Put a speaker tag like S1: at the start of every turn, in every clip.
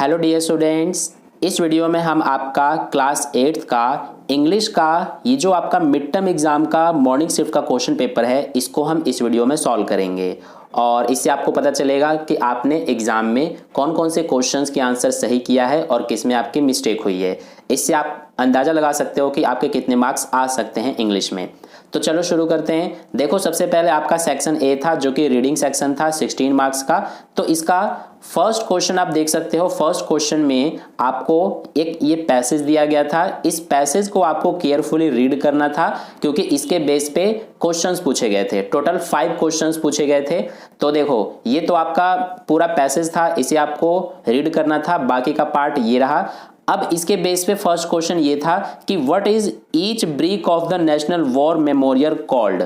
S1: Hello dear students, इस video में हम आपका क्लास 8th का इंग्लिश का ये जो आपका मिड टर्म एग्जाम का मॉर्निंग शिफ्ट का क्वेश्चन पेपर है, इसको हम इस वीडियो में सॉल्व करेंगे और इससे आपको पता चलेगा कि आपने एग्जाम में कौन कौन से क्वेश्चंस के आंसर सही किया है और किस में आपकी मिस्टेक हुई है। इससे आप अंदाज़ा लगा सकते हो कि आपके कितने मार्क्स आ सकते हैं इंग्लिश में। तो चलो शुरू करते हैं। देखो, सबसे पहले आपका सेक्शन ए था जो कि रीडिंग सेक्शन था 16 मार्क्स का। तो इसका फर्स्ट क्वेश्चन आप देख सकते हो। फर्स्ट क्वेश्चन में आपको एक ये पैसेज दिया गया था। इस पैसेज को आपको केयरफुली रीड करना था क्योंकि इसके बेस पे क्वेश्चंस पूछे गए थे। टोटल 5 क्वेश्चंस पूछे गए थे। तो देखो, ये तो आपका पूरा पैसेज था, इसे आपको रीड करना था। बाकी का पार्ट ये रहा। अब इसके बेस पे फर्स्ट क्वेश्चन ये था कि what is each brick of the national war memorial called.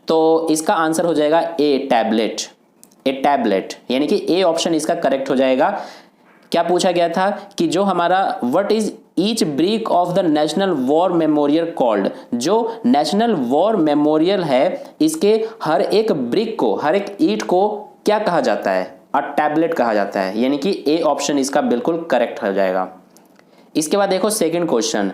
S1: तो इसका आंसर हो जाएगा ए टैबलेट। ए टैबलेट यानी कि ए ऑप्शन इसका करेक्ट हो जाएगा। क्या पूछा गया था कि जो हमारा what is each brick of the national war memorial called, जो नेशनल वॉर मेमोरियल है इसके हर एक ब्रिक को, हर एक ईंट को क्या कहा जाता है? अ टैबलेट कहा जाता है। यानी कि ए ऑप्शन इसका बिल्कुल करेक्ट हो जाएगा। इसके बाद देखो सेकंड क्वेश्चन।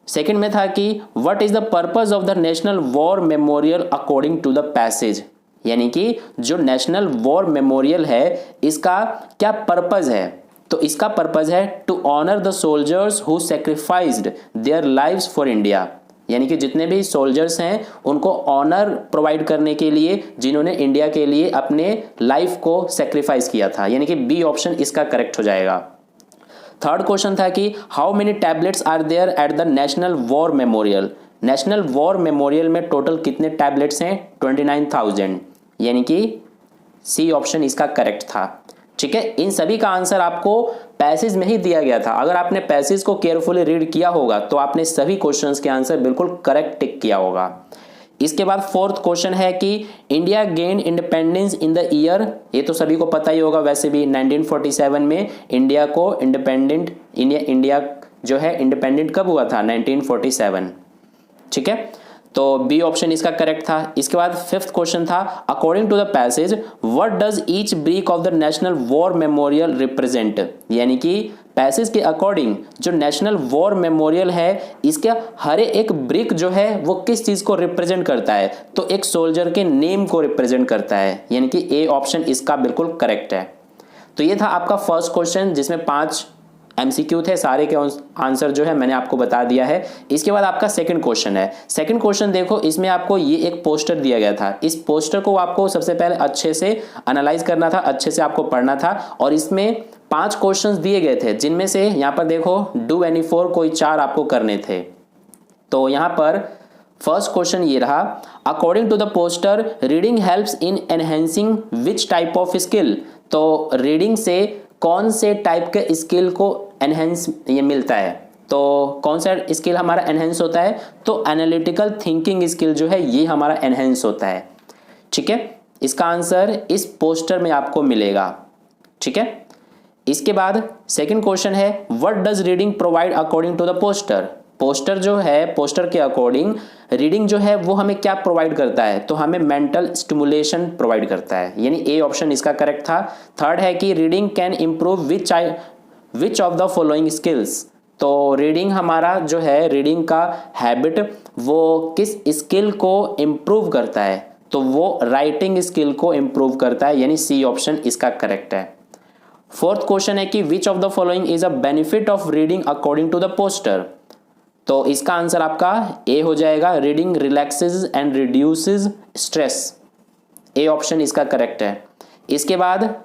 S1: सेकंड में था कि what is the purpose of the national war memorial according to the passage. यानी कि जो नेशनल वॉर मेमोरियल है इसका क्या पर्पस है? तो इसका पर्पस है to honour the soldiers who sacrificed their lives for India. यानी कि जितने भी सोल्जर्स हैं उनको ऑनर प्रोवाइड करने के लिए, जिन्होंने इंडिया के लिए अपने लाइफ को सेक्रीफाइस किया था। यानी कि बी ऑप्शन इसका करेक्ट हो जाएगा। थर्ड क्वेश्चन था कि how many tablets are there at the national war memorial. National war memorial में टोटल कितने टैबलेट्स हैं? 29,000। यानी कि सी ऑप्शन इसका करेक्ट था। ठीक है, इन सभी का आंसर आपको पैसेज में ही दिया गया था। अगर आपने पैसेज को केयरफुली रीड किया होगा तो आपने सभी क्वेश्चंस के आंसर बिल्कुल करेक्ट टिक किया होगा। इसके बाद फोर्थ क्वेश्चन है कि India gain independence in the year. ये तो सभी को पता ही होगा वैसे भी, 1947 में इंडिया को इंडिपेंडेंट, इंडिया जो है इंडिपेंडेंट कब हुआ था? 1947। ठीक है, तो बी ऑप्शन इसका करेक्ट था। इसके बाद फिफ्थ क्वेश्चन था according to the passage what does each brick of the national war memorial represent. यानी कि पैसेज के अकॉर्डिंग जो नेशनल वॉर मेमोरियल है इसका हर एक ब्रिक जो है वो किस चीज को रिप्रेजेंट करता है? तो एक सोल्जर के नेम को रिप्रेजेंट करता है। यानी कि ए ऑप्शन इसका बिल्कुल करेक्ट है। तो ये था आपका फर्स्ट क्वेश्चन जिसमें 5 एमसीक्यू थे। सारे के आंसर जो है मैंने आपको बता दिया है। इसके बाद आपका सेकंड क्वेश्चन है। सेकंड क्वेश्चन देखो, इसमें आपको ये एक पोस्टर दिया गया था। इस पोस्टर को आपको सबसे पहले अच्छे से एनालाइज करना था, अच्छे से आपको पढ़ना था और इसमें 5 क्वेश्चंस दिए गए थे जिनमें से यहाँ पर देखो डू एनी फोर कोई 4 आपको करने थे। तो यहाँ पर फर्स्ट क्वेश्चन ये रहा, according to the poster reading helps in enhancing which type of skill. तो रीडिंग से कौन से टाइप के स्किल को एनहेंस ये मिलता है? तो कौन सा स्किल हमारा एनहेंस होता है? तो एनालिटिकल थिंकिंग स्किल जो है ये हमारा एनहेंस होता है। ठीक है, इसका आंसर इस पोस्टर में आपको मिलेगा। ठीक है, इसके बाद सेकंड क्वेश्चन है what does reading provide according to the poster. Poster जो है, पोस्टर के अकॉर्डिंग रीडिंग जो है वो हमें क्या प्रोवाइड करता है? तो हमें मेंटल स्टिमुलेशन प्रोवाइड करता है। यानी ए ऑप्शन इसका करेक्ट था। थर्ड है कि reading can improve which of the following skills. तो रीडिंग हमारा जो है, रीडिंग का हैबिट वो किस स्किल को इंप्रूव करता है? तो वो राइटिंग स्किल को इंप्रूव करता है। यानी सी ऑप्शन इसका करेक्ट है। फोर्थ क्वेश्चन है कि which of the following is a benefit of reading according to the poster. तो इसका आंसर आपका ए हो जाएगा, reading relaxes and reduces stress. A option इसका करेक्ट है। इसके बाद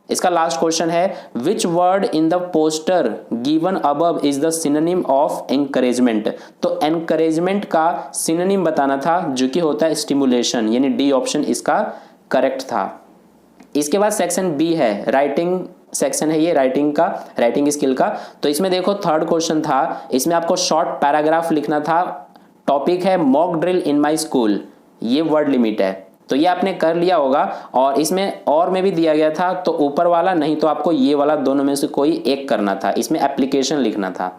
S1: इसका लास्ट क्वेश्चन है which word in the poster given above is the synonym of encouragement. तो एनकरेजमेंट का सिनोनिम बताना था जो कि होता है स्टिमुलेशन। यानी डी ऑप्शन इसका करेक्ट था। इसके बाद सेक्शन बी है, राइटिंग सेक्शन है ये, राइटिंग का, राइटिंग स्किल का। तो इसमें देखो थर्ड क्वेश्चन था, इसमें आपको शॉर्ट पैराग्राफ लिखना था। टॉपिक है mock drill in my school. ये वर्ड लिमिट है, तो ये आपने कर लिया होगा। और इसमें और में भी दिया गया था, तो ऊपर वाला नहीं तो आपको ये वाला, दोनों में से कोई एक करना था। इसमें एप्लीकेशन लिखना था।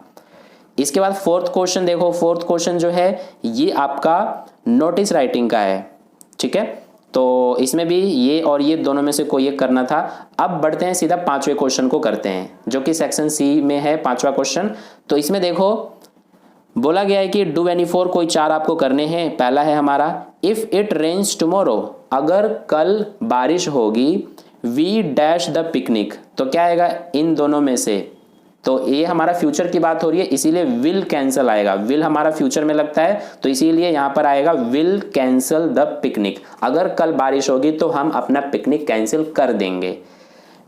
S1: इसके बाद फोर्थ क्वेश्चन देखो, फोर्थ क्वेश्चन जो है ये आपका नोटिस राइटिंग का है। ठीक है, तो इसमें भी ये और ये दोनों में से कोई एक करना था। अब बढ़ते हैं सीधा पांचवें क्वेश्चन को करते हैं, जो कि सेक्शन सी में है पांचवा क्वेश्चन। तो इसमें देखो बोला गया है कि डू एनी फोर, कोई चार आपको करने हैं। पहला है हमारा इफ इट रेन्स टुमारो, अगर कल बारिश होगी, वी डैश द पिकनिक, तो क्या आएगा इन दोनों में से। तो ये हमारा फ्यूचर की बात हो रही है, इसीलिए विल कैंसल आएगा। विल हमारा फ्यूचर में लगता है, तो इसीलिए यहां पर आएगा विल कैंसल द पिकनिक। अगर कल बारिश होगी तो हम अपना पिकनिक कैंसिल कर देंगे।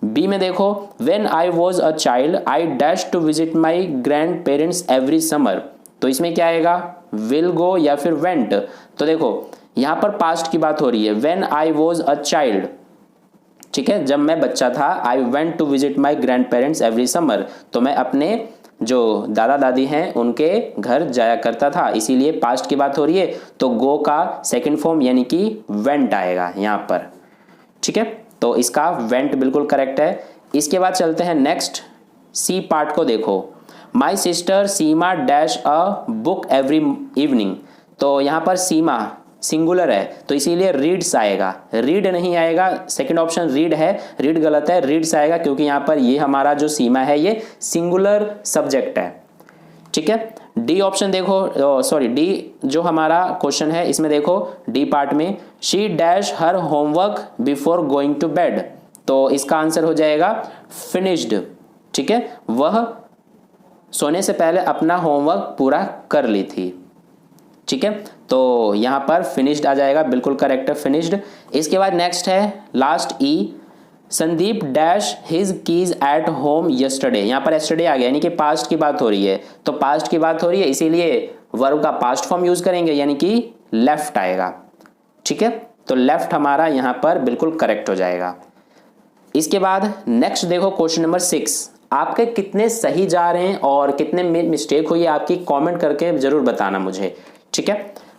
S1: बी में देखो when I was a child I dash to visit my grandparents every summer, तो इसमें क्या आएगा विल गो या फिर वेंट। तो देखो यहां पर पास्ट की बात हो रही है, when I was a child, ठीक है, जब मैं बच्चा था, I went to visit my grandparents every summer, तो मैं अपने जो दादा दादी हैं उनके घर जाया करता था, इसीलिए पास्ट की बात हो रही है। तो गो का सेकंड फॉर्म यानी कि वेंट आएगा यहां पर, ठीक है। तो इसका वेंट बिल्कुल करेक्ट है। इसके बाद चलते हैं नेक्स्ट सी पार्ट को देखो, my sister Seema dash a book every evening, तो यहाँ पर सीमा सिंगुलर है तो इसीलिए रीड्स आएगा, रीड नहीं आएगा। सेकंड ऑप्शन रीड है, रीड गलत है, रीड्स आएगा क्योंकि यहाँ पर ये हमारा जो सीमा है ये सिंगुलर सब्जेक्ट है, ठीक है। डी ऑप्शन देखो, सॉरी डी जो हमारा क्वेश्चन है इसमें देखो डी पार्ट में she dash her homework before going to bed, तो इसका आंसर हो जाएगा फिनिश्ड, ठीक है, वह सोने से पहले अपना होमवर्क पूरा कर ली थी, ठीक है। तो यहां पर फिनिश्ड आ जाएगा, बिल्कुल करेक्ट है फिनिश्ड। इसके बाद नेक्स्ट है last E, Sandeep dash his keys at home yesterday, यहां पर यस्टरडे आ गया यानी कि पास्ट की बात हो रही है, तो पास्ट की बात हो रही है इसीलिए वर्ब का पास्ट फॉर्म यूज करेंगे यानी कि लेफ्ट आएगा, ठीक है। तो लेफ्ट हमारा यहां पर बिल्कुल करेक्ट हो जाएगा। इसके बाद नेक्स्ट देखो क्वेश्चन नंबर 6, आपके कितने सही जा रहे हैं और कितने में मिस्टेक हुई है आपकी कमेंट करके जरूर बताना मुझे, ठीक है।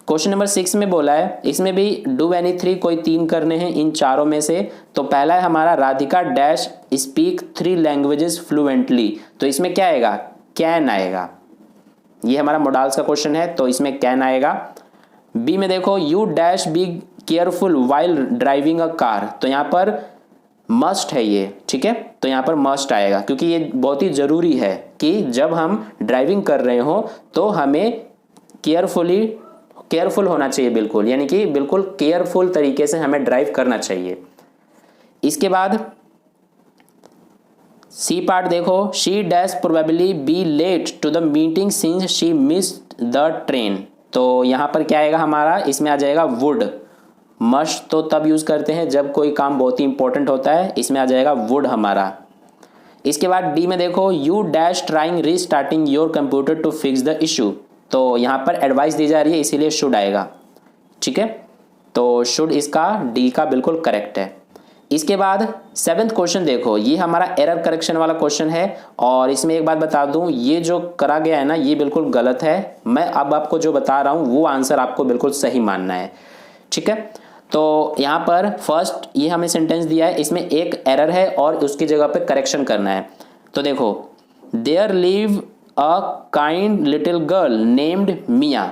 S1: क्वेश्चन नंबर 6 में बोला है, इसमें भी डू एनी 3, कोई 3 करने हैं इन चारों में से। तो पहला है हमारा Radhika dash speak 3 languages fluently, तो इसमें क्या आएगा कैन आएगा, ये हमारा मोडाल्स का क्वेश्चन है तो इसमें कैन आएगा। बी में देखो you dash be careful while driving a car, तो यहाँ पर मस्ट है ये, ठीक है, तो यहाँ पर मस्ट आएगा क्योंकि ये बहुत ही जरूरी है कि जब हम ड्राइविंग कर रहे हो तो हमें केयरफुल होना चाहिए बिल्कुल, यानी कि बिल्कुल केयरफुल तरीके से हमें ड्राइव करना चाहिए। इसके बाद सी पार्ट देखो she dash probably be late to the meeting since she missed the train, तो यहाँ पर क्या आएगा हमारा, इसमें आ जाएगा वुड। मस्ट तो तब यूज करते हैं जब कोई काम बहुत ही इंपॉर्टेंट होता है, इसमें आ जाएगा वुड हमारा। इसके बाद डी में देखो you dash trying restarting your computer to fix the issue, तो यहाँ पर एडवाइस दी जा रही है इसीलिए शुड आएगा, ठीक है। तो शुड इसका डी का बिल्कुल करेक्ट है। इसके बाद 7th क्वेश्चन देखो, ये हमारा एरर करेक्शन वाला क्वेश्चन है और इसमें एक बात बता दूं, ये जो करा गया है ना ये बिल्कुल गलत है। मैं अब आपको जो बता रहा हूं वो आंसर आपको बिल्कुल सही मानना है, ठीक है। तो यहाँ पर फर्स्ट ये हमें सेंटेंस दिया है, इसमें एक एरर है और उसकी जगह पे करेक्शन करना है। तो देखो there live a kind little girl named Mia,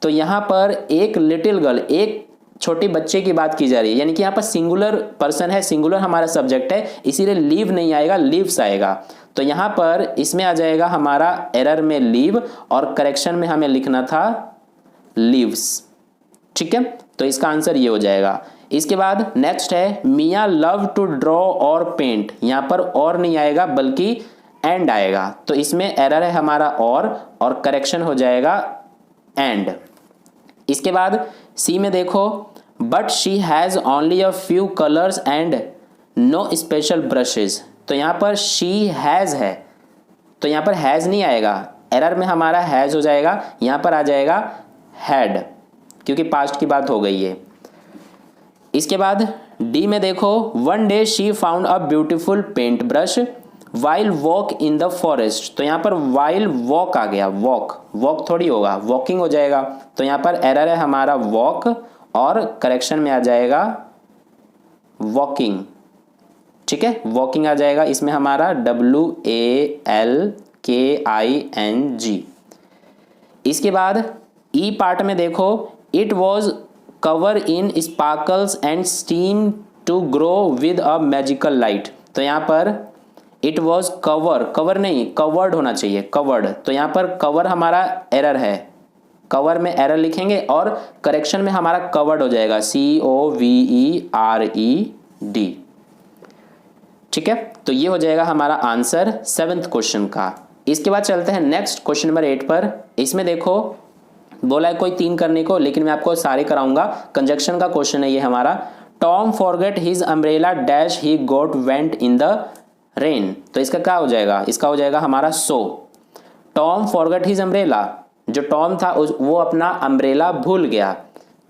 S1: तो यहाँ पर एक लिटिल गर्ल, एक छोटी बच्चे की बात की जा रही है, यानी कि यहाँ पर सिंगुलर पर्सन है, सिंगुलर हमारा सब्जेक्ट है, इसीलिए लीव नहीं आएगा लीव्स आएगा। तो यहाँ पर इसमें आ जाएगा हमारा एरर में लीव और करेक्शन में हमें लिखना था लीव्स, ठीक है। तो इसका आंसर ये हो जाएगा। इसके बाद नेक्स्ट है मिया लव टू ड्रॉ और पेंट, यहाँ पर और नहीं आएगा बल्कि एंड आएगा, तो इसमें एरर है हमारा और करेक्शन हो जाएगा एंड। इसके बाद सी में देखो but she has only a few colours and no special brushes, तो यहाँ पर शी हैज है तो यहाँ पर हैज नहीं आएगा, एरर में हमारा हैज हो जाएगा, यहाँ पर आ जाएगा हैड क्योंकि पास्ट की बात हो गई है। इसके बाद डी में देखो one day she found a beautiful paint brush while walk in the forest, तो यहाँ पर वाइल वॉक आ गया, वॉक थोड़ी होगा वॉकिंग हो जाएगा, तो यहाँ पर एरर है हमारा वॉक और करेक्शन में आ जाएगा वॉकिंग, ठीक है, वॉकिंग आ जाएगा, इसमें हमारा WALKING। इसके बाद ई पार्ट में देखो it was cover in sparkles and steam to grow with a magical light. तो यहाँ पर इट वॉज कवर नहीं, कवर्ड होना चाहिए, कवर्ड। तो यहाँ पर कवर हमारा एरर है, कवर में एरर लिखेंगे और करेक्शन में हमारा कवर्ड हो जाएगा, COVERED। ठीक है, तो ये हो जाएगा हमारा आंसर 7th क्वेश्चन का। इसके बाद चलते हैं नेक्स्ट क्वेश्चन नंबर 8 पर। इसमें देखो बोला है कोई 3 करने को, लेकिन मैं आपको सारे कराऊंगा। कंजक्शन का क्वेश्चन है ये हमारा। Tom forget his umbrella dash he got went in the rain. तो इसका क्या हो जाएगा, इसका हो जाएगा हमारा सो। टॉम फॉरगेट हिज अम्ब्रेला, जो टॉम था वो अपना अम्ब्रेला भूल गया।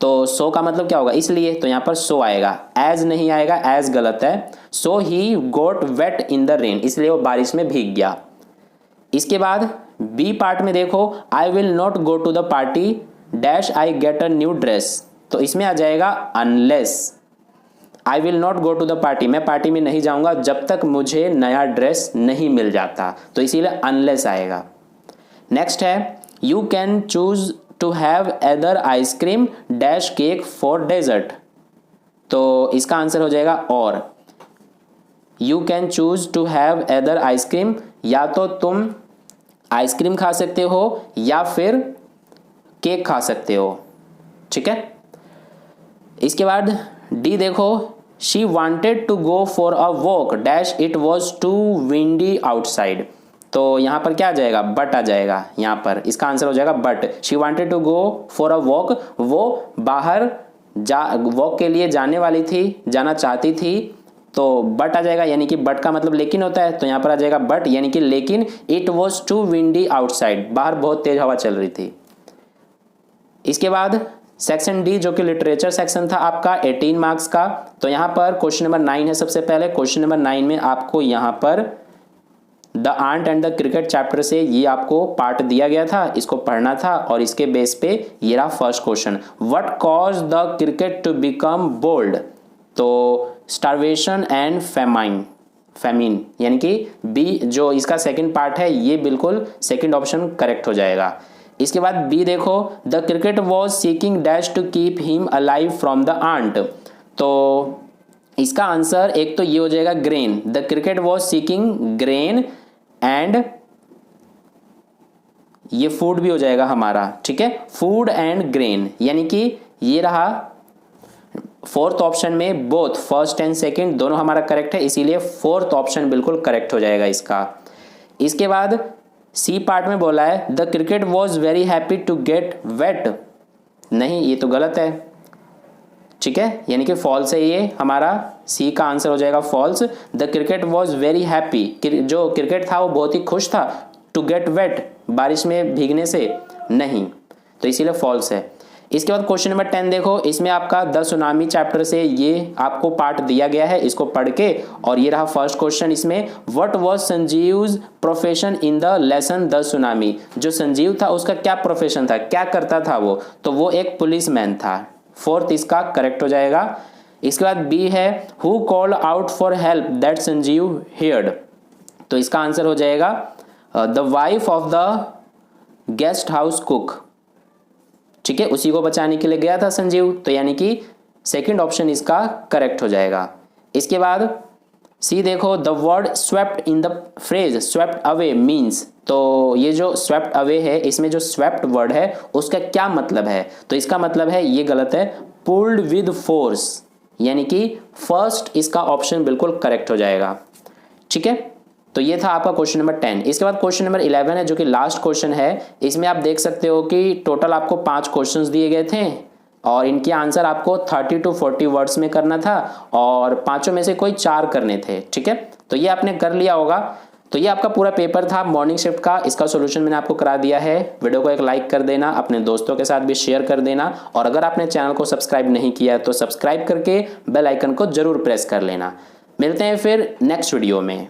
S1: तो सो का मतलब क्या होगा, इसलिए। तो यहाँ पर सो आएगा, एज नहीं आएगा, एज गलत है। सो ही गोट वेट इन द रेन, इसलिए वो बारिश में भीग गया। इसके बाद बी पार्ट में देखो, I will not go to the party dash I get a new dress. तो इसमें आ जाएगा unless. I will not go to the party, मैं पार्टी में नहीं जाऊंगा जब तक मुझे नया ड्रेस नहीं मिल जाता। तो इसीलिए अनलेस आएगा। नेक्स्ट है, you can choose to have either ice cream dash cake for dessert. तो इसका आंसर हो जाएगा or. You can choose to have either ice cream, या तो तुम आइसक्रीम खा सकते हो या फिर केक खा सकते हो। ठीक है, इसके बाद डी देखो, she wanted to go for a walk dash it was too windy outside. तो यहाँ पर क्या आ जाएगा, बट आ जाएगा। यहाँ पर इसका आंसर हो जाएगा but. She wanted to go for a walk, वो बाहर वॉक के लिए जाने वाली थी, जाना चाहती थी। तो बट आ जाएगा, यानी कि बट का मतलब लेकिन होता है। तो यहाँ पर आ जाएगा बट, यानी कि लेकिन it was too windy outside, बाहर बहुत तेज हवा चल रही थी। इसके बाद सेक्शन डी जो कि लिटरेचर सेक्शन था आपका 18 मार्क्स का। तो यहाँ पर क्वेश्चन नंबर 9 है। सबसे पहले क्वेश्चन नंबर 9 में आपको यहाँ पर the ant and the cricket chapter से ये आपको पार्ट दिया गया था, इसको पढ़ना था और इसके बेस पे ये रहा first question. What cause the cricket to become bold. तो स्टार्वेशन एंड फेमिन, यानी कि बी जो इसका सेकंड पार्ट है, ये बिल्कुल सेकंड ऑप्शन करेक्ट हो जाएगा। इसके बाद बी देखो, the cricket was seeking dash to keep him alive from the ant. तो इसका आंसर एक तो ये हो जाएगा grain, the cricket was seeking grain and ये फूड भी हो जाएगा हमारा। ठीक है, फूड एंड ग्रेन, यानी कि ये रहा फोर्थ ऑप्शन में बोथ फर्स्ट एंड सेकंड दोनों हमारा करेक्ट है, इसीलिए फोर्थ ऑप्शन बिल्कुल करेक्ट हो जाएगा इसका। इसके बाद सी पार्ट में बोला है the cricket was very happy to get wet. नहीं, ये तो गलत है। ठीक है, यानी कि फॉल्स है, ये हमारा सी का आंसर हो जाएगा false. The cricket was very happy, जो क्रिकेट था वो बहुत ही खुश था, टू गेट वेट, बारिश में भीगने से नहीं, तो इसीलिए फॉल्स है। इसके बाद क्वेश्चन नंबर 10 देखो, इसमें आपका द सुनामी चैप्टर से ये आपको पार्ट दिया गया है, इसको पढ़ के। और ये रहा फर्स्ट क्वेश्चन इसमें, what was Sanjeev's profession in the lesson the tsunami. जो संजीव था उसका क्या प्रोफेशन था, क्या करता था वो, तो वो एक पुलिसमैन था। फोर्थ इसका करेक्ट हो जाएगा। इसके बाद बी है, who called out for help that Sanjeev heard. तो इसका आंसर हो जाएगा the wife of the guest house cook. ठीक है, उसी को बचाने के लिए गया था संजीव, तो यानी कि सेकंड ऑप्शन इसका करेक्ट हो जाएगा। इसके बाद सी देखो, the word swept in the phrase swept away means. तो ये जो स्वेप्ट अवे है, इसमें जो स्वेप्ट वर्ड है उसका क्या मतलब है, तो इसका मतलब है, ये गलत है, पुल्ड विद फोर्स, यानी कि फर्स्ट इसका ऑप्शन बिल्कुल करेक्ट हो जाएगा। ठीक है, तो ये था आपका क्वेश्चन नंबर 10। इसके बाद क्वेश्चन नंबर 11 है जो कि लास्ट क्वेश्चन है। इसमें आप देख सकते हो कि टोटल आपको 5 क्वेश्चंस दिए गए थे और इनके आंसर आपको 30 to 40 वर्ड्स में करना था और पांचों में से कोई 4 करने थे। ठीक है, तो ये आपने कर लिया होगा। तो ये आपका पूरा पेपर था मॉर्निंग शिफ्ट का, इसका सोल्यूशन मैंने आपको करा दिया है। वीडियो को एक लाइक कर देना, अपने दोस्तों के साथ भी शेयर कर देना और अगर आपने चैनल को सब्सक्राइब नहीं किया तो सब्सक्राइब करके बेल आइकन को जरूर प्रेस कर लेना। मिलते हैं फिर नेक्स्ट वीडियो में।